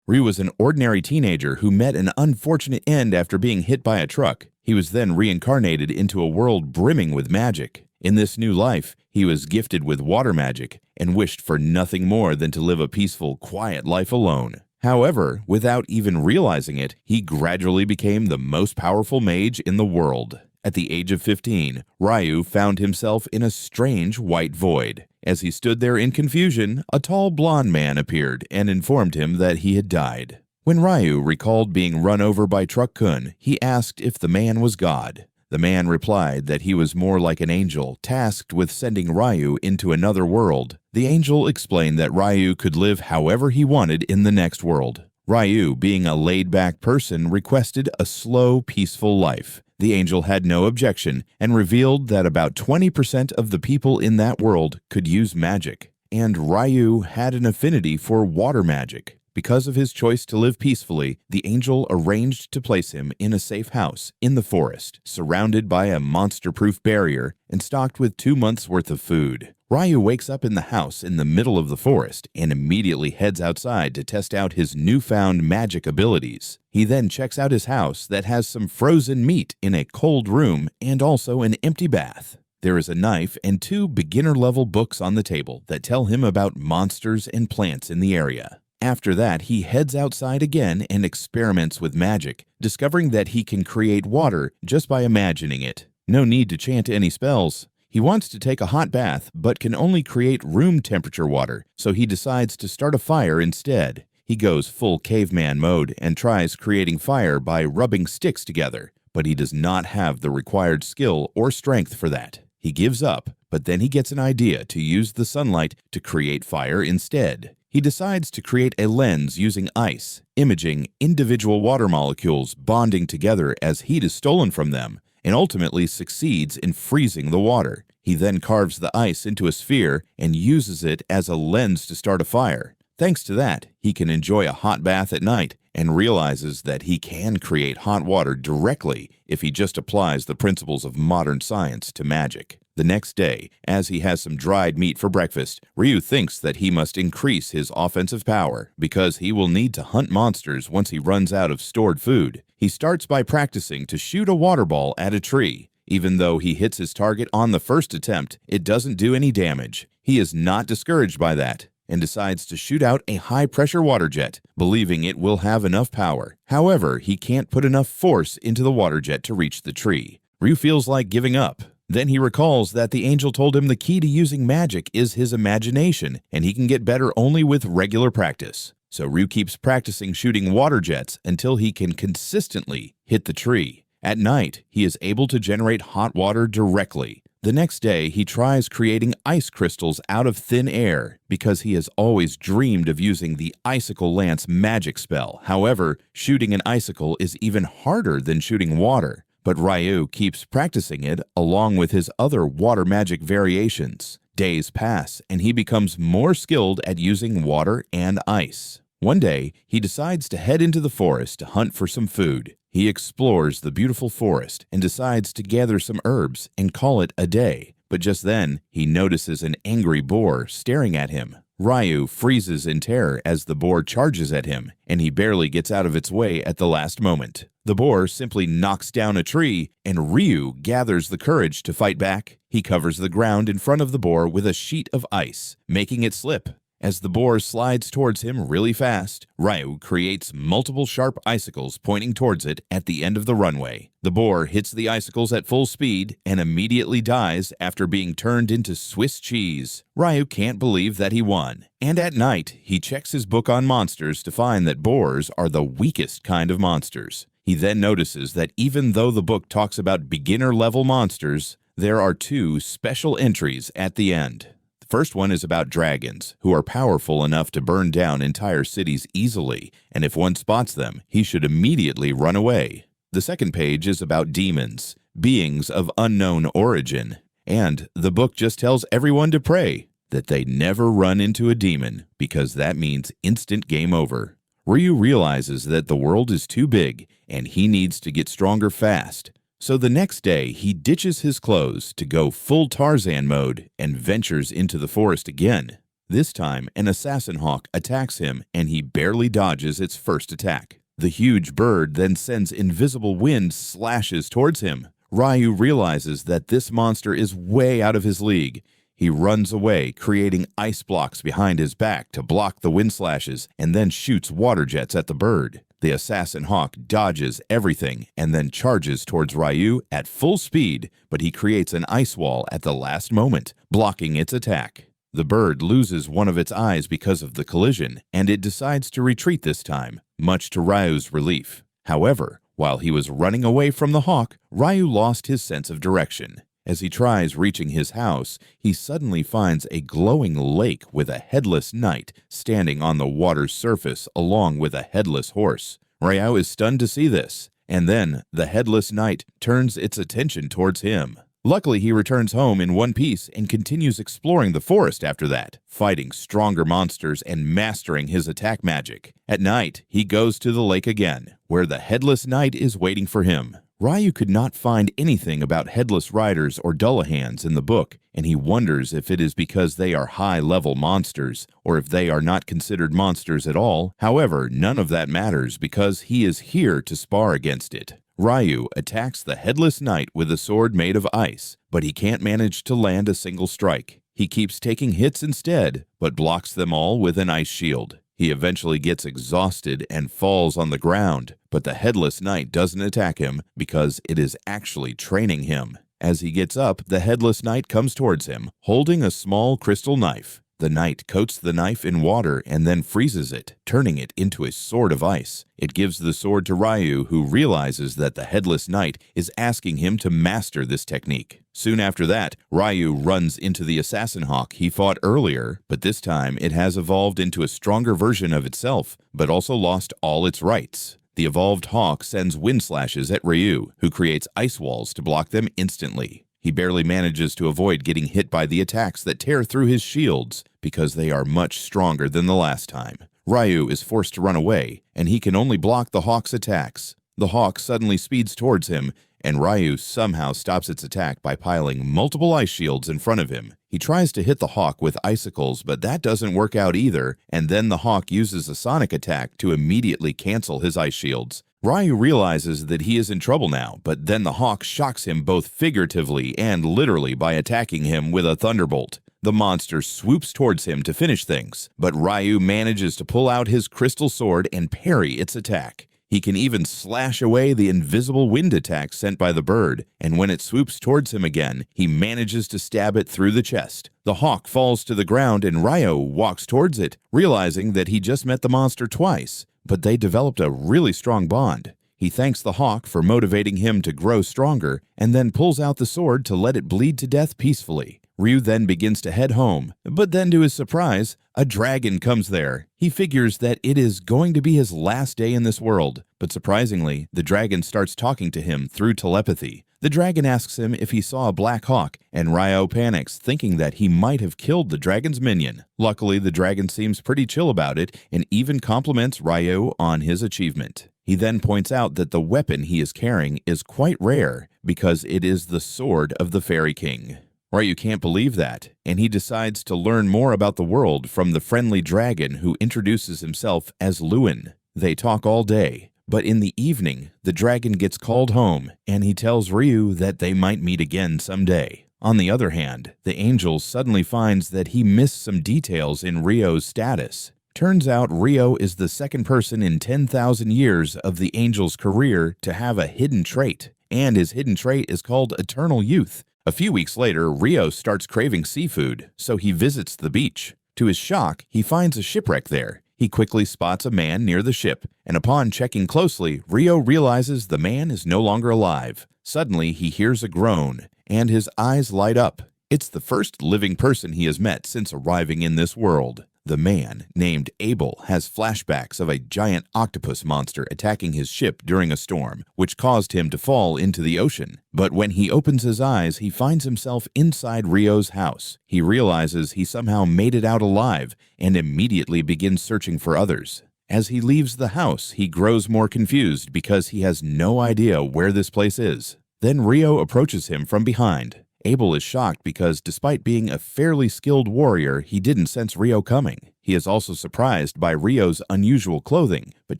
Ryu was an ordinary teenager who met an unfortunate end after being hit by a truck. He was then reincarnated into a world brimming with magic. In this new life, he was gifted with water magic and wished for nothing more than to live a peaceful, quiet life alone. However, without even realizing it, he gradually became the most powerful mage in the world. At the age of 15, Ryu found himself in a strange white void. As he stood there in confusion, a tall blonde man appeared and informed him that he had died. When Ryu recalled being run over by Truck-kun, he asked if the man was God. The man replied that he was more like an angel tasked with sending Ryu into another world. The angel explained that Ryu could live however he wanted in the next world. Ryu, being a laid-back person, requested a slow, peaceful life. The angel had no objection and revealed that about 20% of the people in that world could use magic. And Ryu had an affinity for water magic. Because of his choice to live peacefully, the angel arranged to place him in a safe house in the forest, surrounded by a monster-proof barrier and stocked with 2 months' worth of food. Ryu wakes up in the house in the middle of the forest and immediately heads outside to test out his newfound magic abilities. He then checks out his house that has some frozen meat in a cold room and also an empty bath. There is a knife and 2 beginner-level books on the table that tell him about monsters and plants in the area. After that, he heads outside again and experiments with magic, discovering that he can create water just by imagining it. No need to chant any spells. He wants to take a hot bath, but can only create room temperature water, so he decides to start a fire instead. He goes full caveman mode and tries creating fire by rubbing sticks together, but he does not have the required skill or strength for that. He gives up, but then he gets an idea to use the sunlight to create fire instead. He decides to create a lens using ice, imaging individual water molecules bonding together as heat is stolen from them, and ultimately succeeds in freezing the water. He then carves the ice into a sphere and uses it as a lens to start a fire. Thanks to that, he can enjoy a hot bath at night and realizes that he can create hot water directly if he just applies the principles of modern science to magic. The next day, as he has some dried meat for breakfast, Ryu thinks that he must increase his offensive power because he will need to hunt monsters once he runs out of stored food. He starts by practicing to shoot a water ball at a tree. Even though he hits his target on the first attempt, it doesn't do any damage. He is not discouraged by that and decides to shoot out a high-pressure water jet, believing it will have enough power. However, he can't put enough force into the water jet to reach the tree. Ryu feels like giving up. Then he recalls that the angel told him the key to using magic is his imagination, and he can get better only with regular practice. So Ryu keeps practicing shooting water jets until he can consistently hit the tree. At night, he is able to generate hot water directly. The next day, he tries creating ice crystals out of thin air because he has always dreamed of using the Icicle Lance magic spell. However, shooting an icicle is even harder than shooting water. But Ryu keeps practicing it along with his other water magic variations. Days pass, and he becomes more skilled at using water and ice. One day, he decides to head into the forest to hunt for some food. He explores the beautiful forest and decides to gather some herbs and call it a day. But just then, he notices an angry boar staring at him. Ryu freezes in terror as the boar charges at him, and he barely gets out of its way at the last moment. The boar simply knocks down a tree, and Ryu gathers the courage to fight back. He covers the ground in front of the boar with a sheet of ice, making it slip. As the boar slides towards him really fast, Ryu creates multiple sharp icicles pointing towards it at the end of the runway. The boar hits the icicles at full speed and immediately dies after being turned into Swiss cheese. Ryu can't believe that he won. And at night, he checks his book on monsters to find that boars are the weakest kind of monsters. He then notices that even though the book talks about beginner-level monsters, there are 2 special entries at the end. First one is about dragons, who are powerful enough to burn down entire cities easily, and if one spots them, he should immediately run away. The second page is about demons, beings of unknown origin, and the book just tells everyone to pray that they never run into a demon, because that means instant game over. Ryu realizes that the world is too big, and he needs to get stronger fast. So the next day, he ditches his clothes to go full Tarzan mode and ventures into the forest again. This time, an assassin hawk attacks him, and he barely dodges its first attack. The huge bird then sends invisible wind slashes towards him. Ryu realizes that this monster is way out of his league. He runs away, creating ice blocks behind his back to block the wind slashes, and then shoots water jets at the bird. The assassin hawk dodges everything and then charges towards Ryu at full speed, but he creates an ice wall at the last moment, blocking its attack. The bird loses one of its eyes because of the collision, and it decides to retreat this time, much to Ryu's relief. However, while he was running away from the hawk, Ryu lost his sense of direction. As he tries reaching his house, he suddenly finds a glowing lake with a headless knight standing on the water's surface along with a headless horse. Ryu is stunned to see this, and then the headless knight turns its attention towards him. Luckily, he returns home in one piece and continues exploring the forest after that, fighting stronger monsters and mastering his attack magic. At night, he goes to the lake again, where the headless knight is waiting for him. Ryu could not find anything about headless riders or Dullahans in the book, and he wonders if it is because they are high-level monsters, or if they are not considered monsters at all. However, none of that matters because he is here to spar against it. Ryu attacks the headless knight with a sword made of ice, but he can't manage to land a single strike. He keeps taking hits instead, but blocks them all with an ice shield. He eventually gets exhausted and falls on the ground, but the headless knight doesn't attack him because it is actually training him. As he gets up, the headless knight comes towards him, holding a small crystal knife. The knight coats the knife in water and then freezes it, turning it into a sword of ice. It gives the sword to Ryu, who realizes that the headless knight is asking him to master this technique. Soon after that, Ryu runs into the assassin hawk he fought earlier, but this time it has evolved into a stronger version of itself, but also lost all its rights. The evolved hawk sends wind slashes at Ryu, who creates ice walls to block them instantly. He barely manages to avoid getting hit by the attacks that tear through his shields because they are much stronger than the last time. Ryu is forced to run away, and he can only block the hawk's attacks. The hawk suddenly speeds towards him, and Ryu somehow stops its attack by piling multiple ice shields in front of him. He tries to hit the hawk with icicles, but that doesn't work out either, and then the hawk uses a sonic attack to immediately cancel his ice shields. Ryu realizes that he is in trouble now, but then the hawk shocks him both figuratively and literally by attacking him with a thunderbolt. The monster swoops towards him to finish things, but Ryu manages to pull out his crystal sword and parry its attack. He can even slash away the invisible wind attack sent by the bird, and when it swoops towards him again, he manages to stab it through the chest. The hawk falls to the ground and Ryu walks towards it, realizing that he just met the monster twice, but they developed a really strong bond. He thanks the hawk for motivating him to grow stronger, and then pulls out the sword to let it bleed to death peacefully. Ryu then begins to head home, but then to his surprise, a dragon comes there. He figures that it is going to be his last day in this world, but surprisingly, the dragon starts talking to him through telepathy. The dragon asks him if he saw a black hawk, and Ryu panics, thinking that he might have killed the dragon's minion. Luckily, the dragon seems pretty chill about it and even compliments Ryu on his achievement. He then points out that the weapon he is carrying is quite rare because it is the sword of the Fairy King. Ryu can't believe that, and he decides to learn more about the world from the friendly dragon who introduces himself as Lewin. They talk all day, but in the evening, the dragon gets called home, and he tells Ryu that they might meet again someday. On the other hand, the angel suddenly finds that he missed some details in Ryu's status. Turns out Ryu is the second person in 10,000 years of the angel's career to have a hidden trait, and his hidden trait is called eternal youth. A few weeks later, Ryu starts craving seafood, so he visits the beach. To his shock, he finds a shipwreck there. He quickly spots a man near the ship, and upon checking closely, Ryu realizes the man is no longer alive. Suddenly, he hears a groan, and his eyes light up. It's the first living person he has met since arriving in this world. The man, named Abel, has flashbacks of a giant octopus monster attacking his ship during a storm, which caused him to fall into the ocean. But when he opens his eyes, he finds himself inside Ryu's house. He realizes he somehow made it out alive and immediately begins searching for others. As he leaves the house, he grows more confused because he has no idea where this place is. Then Ryu approaches him from behind, Abel is shocked because despite being a fairly skilled warrior, he didn't sense Rio coming. He is also surprised by Rio's unusual clothing, but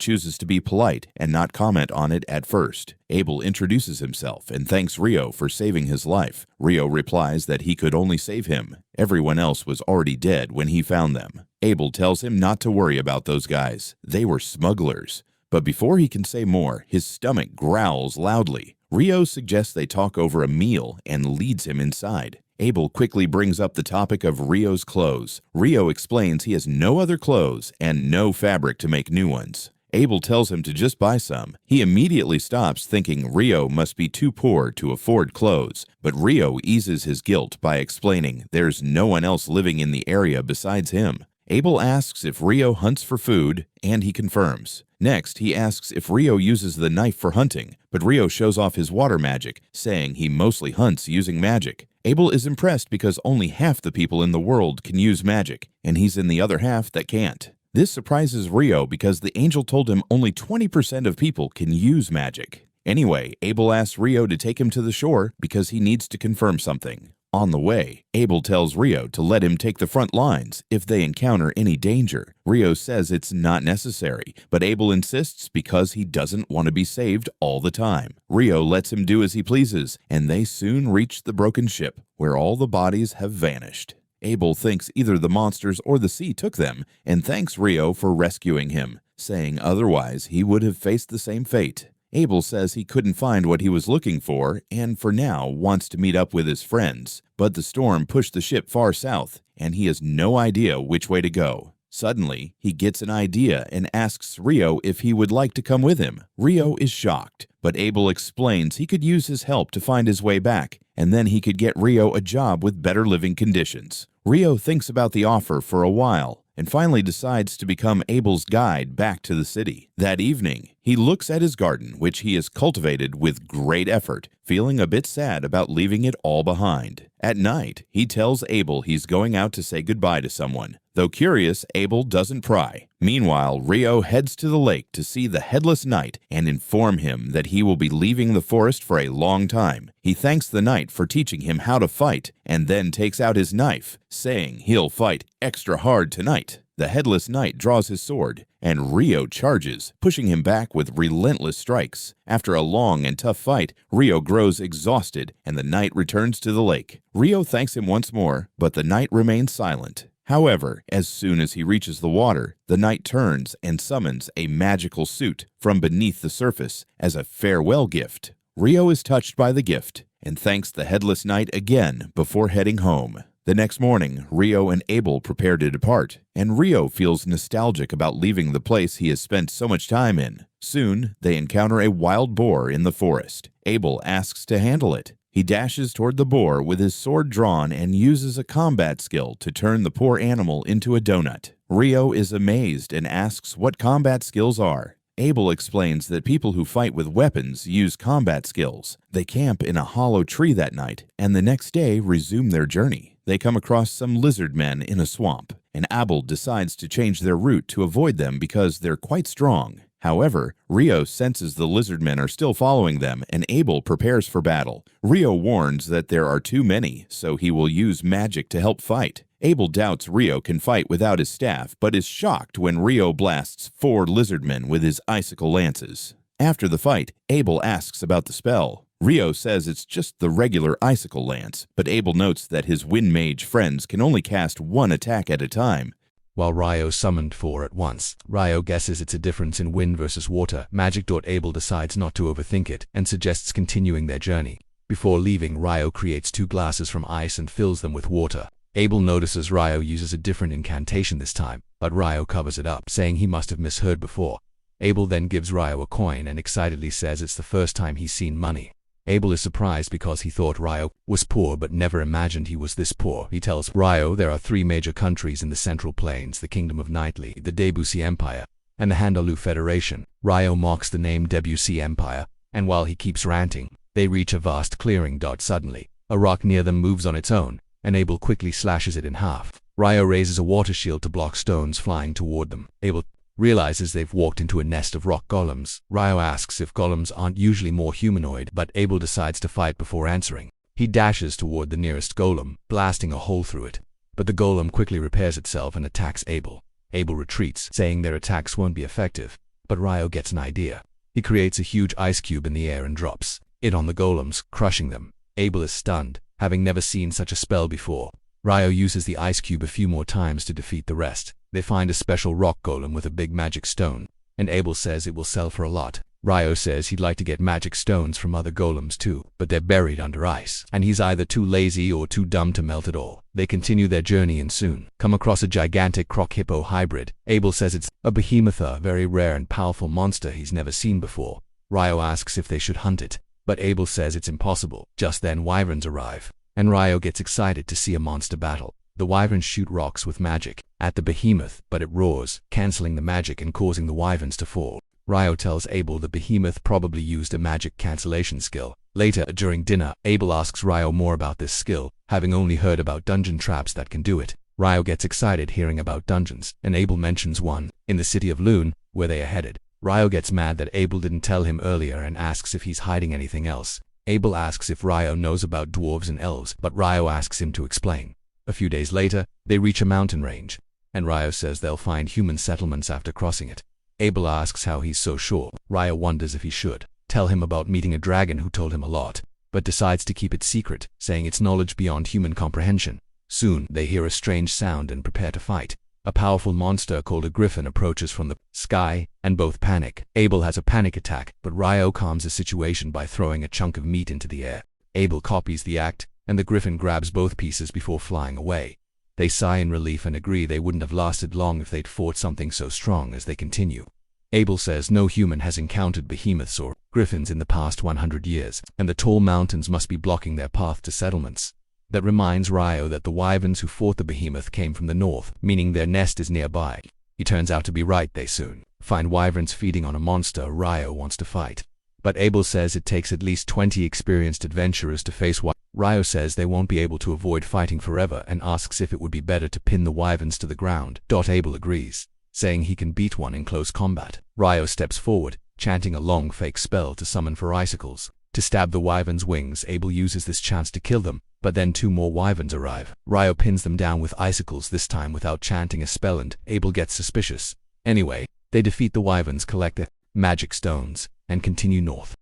chooses to be polite and not comment on it at first. Abel introduces himself and thanks Rio for saving his life. Rio replies that he could only save him. Everyone else was already dead when he found them. Abel tells him not to worry about those guys. They were smugglers. But before he can say more, his stomach growls loudly. Rio suggests they talk over a meal and leads him inside. Abel quickly brings up the topic of Rio's clothes. Rio explains he has no other clothes and no fabric to make new ones. Abel tells him to just buy some. He immediately stops, thinking Rio must be too poor to afford clothes. But Rio eases his guilt by explaining there's no one else living in the area besides him. Abel asks if Rio hunts for food, and he confirms. Next, he asks if Rio uses the knife for hunting, but Rio shows off his water magic, saying he mostly hunts using magic. Abel is impressed because only half the people in the world can use magic, and he's in the other half that can't. This surprises Rio because the angel told him only 20% of people can use magic. Anyway, Abel asks Rio to take him to the shore because he needs to confirm something. On the way, Abel tells Rio to let him take the front lines if they encounter any danger. Rio says it's not necessary, but Abel insists because he doesn't want to be saved all the time. Rio lets him do as he pleases, and they soon reach the broken ship, where all the bodies have vanished. Abel thinks either the monsters or the sea took them, and thanks Rio for rescuing him, saying otherwise he would have faced the same fate. Abel says he couldn't find what he was looking for and for now wants to meet up with his friends, but the storm pushed the ship far south and he has no idea which way to go. Suddenly, he gets an idea and asks Rio if he would like to come with him. Rio is shocked, but Abel explains he could use his help to find his way back, and then he could get Rio a job with better living conditions. Rio thinks about the offer for a while, and finally decides to become Abel's guide back to the city. That evening, he looks at his garden, which he has cultivated with great effort, feeling a bit sad about leaving it all behind. At night, he tells Abel he's going out to say goodbye to someone. Though curious, Abel doesn't pry. Meanwhile, Rio heads to the lake to see the headless knight and inform him that he will be leaving the forest for a long time. He thanks the knight for teaching him how to fight and then takes out his knife, saying he'll fight extra hard tonight. The headless knight draws his sword, and Rio charges, pushing him back with relentless strikes. After a long and tough fight, Rio grows exhausted, and the knight returns to the lake. Rio thanks him once more, but the knight remains silent. However, as soon as he reaches the water, the knight turns and summons a magical suit from beneath the surface as a farewell gift. Rio is touched by the gift and thanks the headless knight again before heading home. The next morning, Rio and Abel prepare to depart, and Rio feels nostalgic about leaving the place he has spent so much time in. Soon, they encounter a wild boar in the forest. Abel asks to handle it. He dashes toward the boar with his sword drawn and uses a combat skill to turn the poor animal into a donut. Rio is amazed and asks what combat skills are. Abel explains that people who fight with weapons use combat skills. They camp in a hollow tree that night, and the next day resume their journey. They come across some lizard men in a swamp, and Abel decides to change their route to avoid them because they're quite strong. However, Rio senses the lizard men are still following them, and Abel prepares for battle. Rio warns that there are too many, so he will use magic to help fight. Abel doubts Rio can fight without his staff, but is shocked when Rio blasts 4 lizardmen with his icicle lances. After the fight, Abel asks about the spell. Rio says it's just the regular icicle lance, but Abel notes that his wind mage friends can only cast 1 attack at a time, while Rio summoned 4 at once. Rio guesses it's a difference in wind versus water magic. Abel decides not to overthink it and suggests continuing their journey. Before leaving, Rio creates 2 glasses from ice and fills them with water. Abel notices Rio uses a different incantation this time, but Rio covers it up, saying he must have misheard before. Abel then gives Rio a coin and excitedly says it's the first time he's seen money. Abel is surprised because he thought Rio was poor but never imagined he was this poor. He tells Rio there are 3 major countries in the Central Plains: the Kingdom of Nightly, the Debussy Empire, and the Handaloo Federation. Rio mocks the name Debussy Empire, and while he keeps ranting, they reach a vast clearing. Suddenly, a rock near them moves on its own, and Abel quickly slashes it in half. Rio raises a water shield to block stones flying toward them. Abel realizes they've walked into a nest of rock golems. Rio asks if golems aren't usually more humanoid, but Abel decides to fight before answering. He dashes toward the nearest golem, blasting a hole through it. But the golem quickly repairs itself and attacks Abel. Abel retreats, saying their attacks won't be effective. But Ryo gets an idea. He creates a huge ice cube in the air and drops it on the golems, crushing them. Abel is stunned, having never seen such a spell before. Ryo uses the ice cube a few more times to defeat the rest. They find a special rock golem with a big magic stone, and Abel says it will sell for a lot. Ryo says he'd like to get magic stones from other golems too, but they're buried under ice, and he's either too lazy or too dumb to melt it all. They continue their journey and soon come across a gigantic croc-hippo hybrid. Abel says it's a behemoth, a very rare and powerful monster he's never seen before. Ryo asks if they should hunt it, but Abel says it's impossible. Just then wyverns arrive, and Ryo gets excited to see a monster battle. The wyverns shoot rocks with magic at the behemoth, but it roars, cancelling the magic and causing the wyverns to fall. Ryo tells Abel the behemoth probably used a magic cancellation skill. Later, during dinner, Abel asks Ryo more about this skill, having only heard about dungeon traps that can do it. Ryo gets excited hearing about dungeons, and Abel mentions one in the city of Loon, where they are headed. Ryo gets mad that Abel didn't tell him earlier and asks if he's hiding anything else. Abel asks if Ryo knows about dwarves and elves, but Ryo asks him to explain. A few days later, they reach a mountain range, and Ryo says they'll find human settlements after crossing it. Abel asks how he's so sure. Ryo wonders if he should tell him about meeting a dragon who told him a lot, but decides to keep it secret, saying it's knowledge beyond human comprehension. Soon, they hear a strange sound and prepare to fight. A powerful monster called a griffin approaches from the sky, and both panic. Abel has a panic attack, but Ryo calms the situation by throwing a chunk of meat into the air. Abel copies the act, and the griffin grabs both pieces before flying away. They sigh in relief and agree they wouldn't have lasted long if they'd fought something so strong as they continue. Abel says no human has encountered behemoths or griffins in the past 100 years, and the tall mountains must be blocking their path to settlements. That reminds Ryo that the wyverns who fought the behemoth came from the north, meaning their nest is nearby. He turns out to be right. They soon find wyverns feeding on a monster Ryo wants to fight. But Abel says it takes at least 20 experienced adventurers to face wyverns. Ryo says they won't be able to avoid fighting forever and asks if it would be better to pin the wyverns to the ground. Abel agrees, saying he can beat one in close combat. Ryo steps forward, chanting a long fake spell to summon for icicles. To stab the wyvern's wings, Abel uses this chance to kill them, but then 2 more wyverns arrive. Ryo pins them down with icicles, this time without chanting a spell, and Abel gets suspicious. Anyway, they defeat the wyverns, collect the magic stones, and continue north.